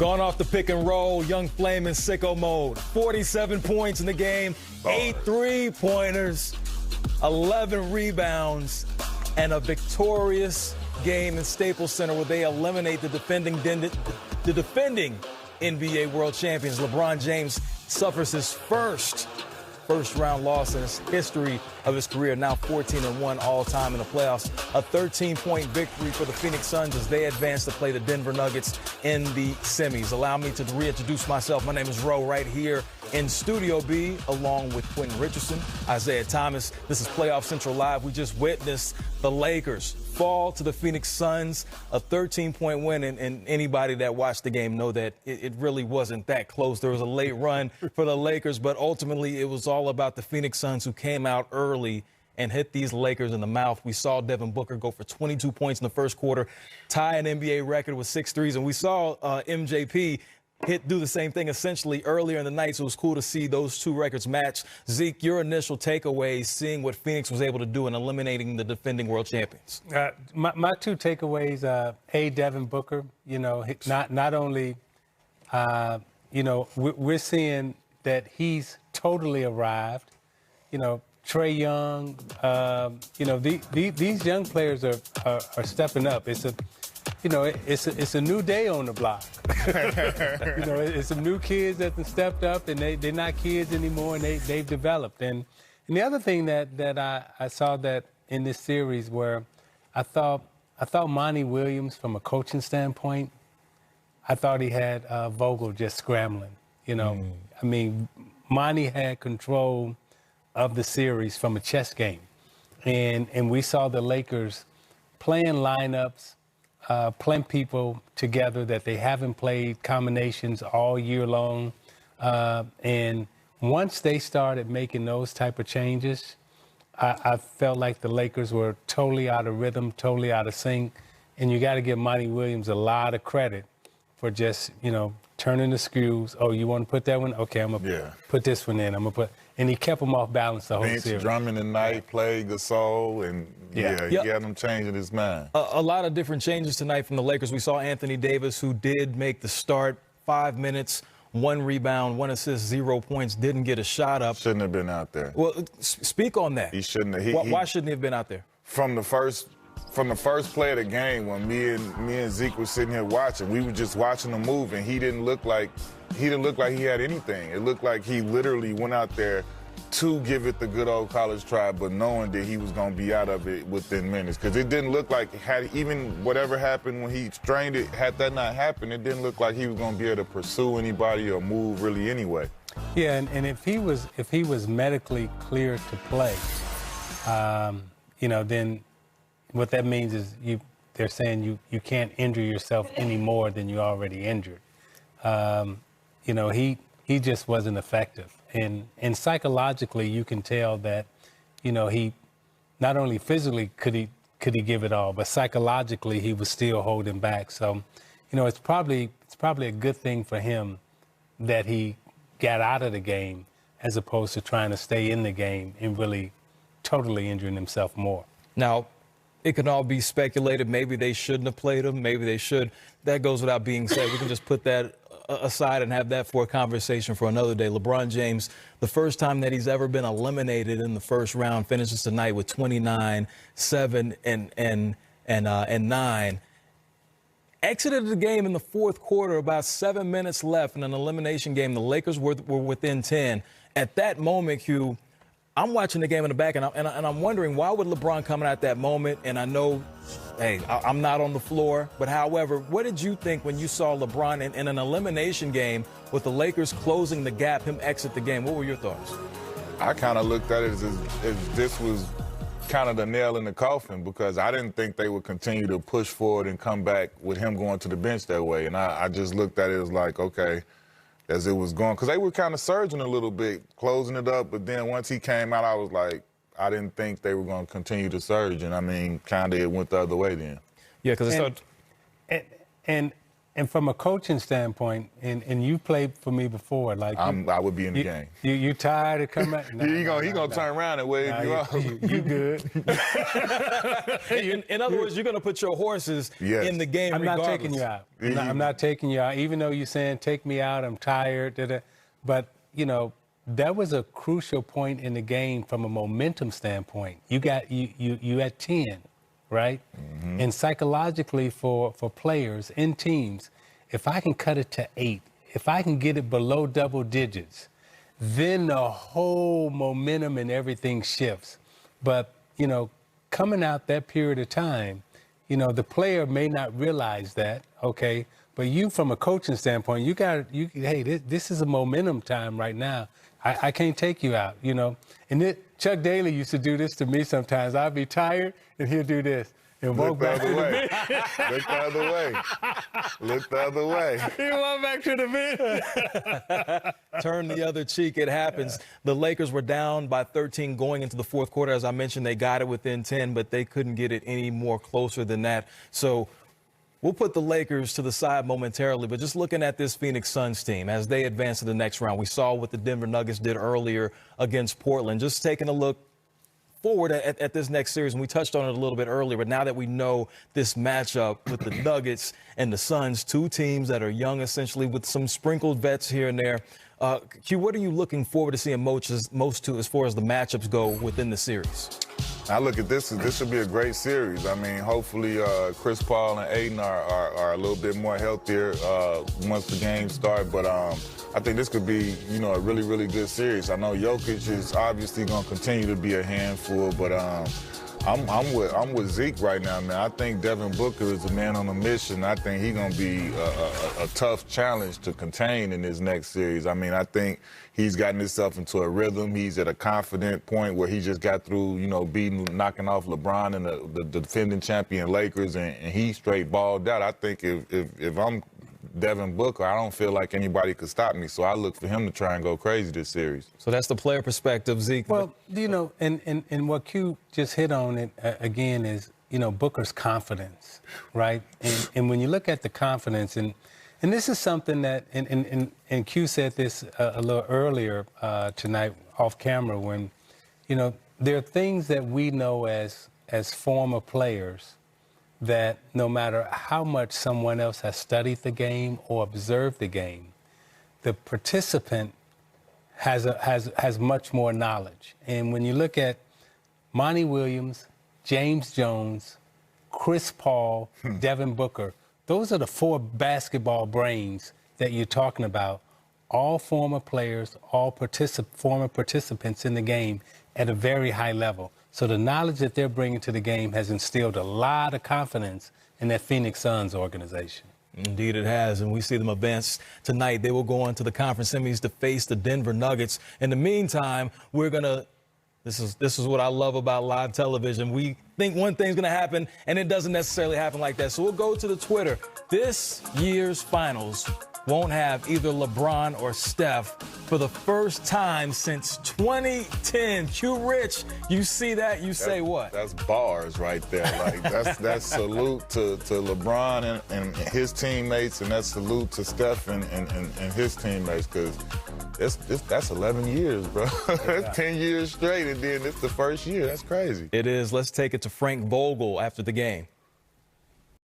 Gone off the pick and roll, young flame in sicko mode. 47 points in the game, 8 3-pointers, 11 rebounds, and a victorious game in Staples Center where they eliminate the defending NBA World Champions. LeBron James suffers his first round loss in his history of his career, now 14-1 all time in the playoffs. A 13-point victory for the Phoenix Suns as they advance to play the Denver Nuggets in the semis. Allow me to reintroduce myself. My name is Ro, right here in Studio B, along with Quentin Richardson, Isiah Thomas. This is Playoff Central Live. We just witnessed the Lakers fall to the Phoenix Suns, a 13-point win, and anybody that watched the game know that it really wasn't that close. There was a late run for the Lakers, but ultimately it was all about the Phoenix Suns who came out early and hit these Lakers in the mouth. We saw Devin Booker go for 22 points in the first quarter, tie an NBA record with 6 threes, and we saw MJP do the same thing essentially earlier in the night, so it was cool to see those two records match. Zeke, your initial takeaways, seeing what Phoenix was able to do in eliminating the defending world champions. My two takeaways, Devin Booker, not only, we're seeing that he's totally arrived. Trae Young, these young players are stepping up. It's a new day on the block. It's some new kids that have stepped up, and they're not kids anymore, and they've developed. And the other thing that I saw that in this series where I thought Monty Williams, from a coaching standpoint, I thought he had Vogel just scrambling. I mean, Monty had control of the series from a chess game, and we saw the Lakers playing lineups, playing people together that they haven't played combinations all year long. And once they started making those type of changes, I felt like the Lakers were totally out of rhythm, totally out of sync. And you got to give Monty Williams a lot of credit for just, turning the screws. Oh, you want to put that one? Okay, I'm going to put this one in. And he kept them off balance the whole series. Drummond tonight, played Gasol, and he had him changing his mind. A lot of different changes tonight from the Lakers. We saw Anthony Davis, who did make the start, 5 minutes, 1 rebound, 1 assist, 0 points, didn't get a shot up. Shouldn't have been out there. Well, speak on that. He shouldn't have. Why shouldn't he have been out there? From the first play of the game, when me and Zeke were sitting here watching, we were just watching him move, and he didn't look like he had anything. It looked like he literally went out there to give it the good old college try, but knowing that he was going to be out of it within minutes. Because it didn't look like, had even whatever happened when he strained it, had that not happened, it didn't look like he was going to be able to pursue anybody or move really anyway. Yeah, and if he was medically clear to play, then what that means is they're saying you can't injure yourself any more than you already injured. He just wasn't effective. And psychologically, you can tell that, he not only physically could he give it all, but psychologically he was still holding back. So, it's probably a good thing for him that he got out of the game as opposed to trying to stay in the game and really totally injuring himself more. Now, it can all be speculated. Maybe they shouldn't have played him. Maybe they should. That goes without being said. We can just put that aside and have that for a conversation for another day. LeBron James, the first time that he's ever been eliminated in the first round, finishes tonight with 29, 7, and 9. Exited the game in the fourth quarter, about 7 minutes left in an elimination game. The Lakers were within 10. At that moment, Hugh, I'm watching the game in the back, and I'm wondering, why would LeBron come out at that moment? And I know, hey, I'm not on the floor. But however, what did you think when you saw LeBron in an elimination game with the Lakers closing the gap, him exit the game? What were your thoughts? I kind of looked at it as this was kind of the nail in the coffin, because I didn't think they would continue to push forward and come back with him going to the bench that way. And I just looked at it as like, okay, as it was going, because they were kind of surging a little bit, closing it up. But then once he came out, I was like, I didn't think they were going to continue to surge. And I mean, kind of it went the other way then. Yeah, because and And from a coaching standpoint, and you played for me before, like I would be in the game. You tired of coming out? Nah, he gonna turn around and wave you off. You good? in other words, you're gonna put your horses in the game. I'm not taking you out. I'm not taking you out, even though you're saying take me out. I'm tired. But that was a crucial point in the game from a momentum standpoint. You at 10. Right? Mm-hmm. And psychologically for players in teams, if I can cut it to 8, if I can get it below double digits, then the whole momentum and everything shifts. But, coming out that period of time, the player may not realize that, okay? But you, from a coaching standpoint, hey, this is a momentum time right now. I can't take you out, And Chuck Daly used to do this to me sometimes. I'd be tired, and he'll do this. And walk back to the bench. Look the other way. Look the other way. He walked back to the bench. Turn the other cheek. It happens. The Lakers were down by 13 going into the fourth quarter. As I mentioned, they got it within 10, but they couldn't get it any more closer than that. So we'll put the Lakers to the side momentarily, but just looking at this Phoenix Suns team as they advance to the next round, we saw what the Denver Nuggets did earlier against Portland. Just taking a look forward at this next series, and we touched on it a little bit earlier, but now that we know this matchup with the Nuggets and the Suns, two teams that are young essentially with some sprinkled vets here and there, Q, what are you looking forward to seeing most to as far as the matchups go within the series? I look at this should be a great series. I mean, hopefully Chris Paul and Aiden are a little bit more healthier once the games start. But I think this could be, a really, really good series. I know Jokic is obviously going to continue to be a handful, but I'm with Zeke right now, man. I think Devin Booker is a man on a mission. I think he's going to be a tough challenge to contain in this next series. I mean, I think he's gotten himself into a rhythm. He's at a confident point where he just got through, knocking off LeBron and the defending champion Lakers, and he straight balled out. I think if I'm Devin Booker, I don't feel like anybody could stop me. So I look for him to try and go crazy this series. So that's the player perspective, Zeke. Well, and what Q just hit on it again is, Booker's confidence, right? And when you look at the confidence, and this is something that, and Q said this a little earlier tonight off camera, when, there are things that we know as former players that no matter how much someone else has studied the game or observed the game, the participant has much more knowledge. And when you look at Monty Williams, James Jones, Chris Paul, Devin Booker, those are the 4 basketball brains that you're talking about, all former players, all former participants in the game at a very high level. So the knowledge that they're bringing to the game has instilled a lot of confidence in that Phoenix Suns organization. Indeed it has, and we see them advance tonight. They will go on to the conference semis to face the Denver Nuggets. In the meantime, we're going to – this is what I love about live television. We think one thing's going to happen, and it doesn't necessarily happen like that. So we'll go to the Twitter. This year's finals won't have either LeBron or Steph for the first time since 2010. Q Rich, you see that, you say what? That's bars right there. Like that's salute to LeBron and his teammates, and that's salute to Steph and his teammates, because that's 11 years, bro. That's 10 years straight, and then it's the first year. That's crazy. It is. Let's take it to Frank Vogel after the game.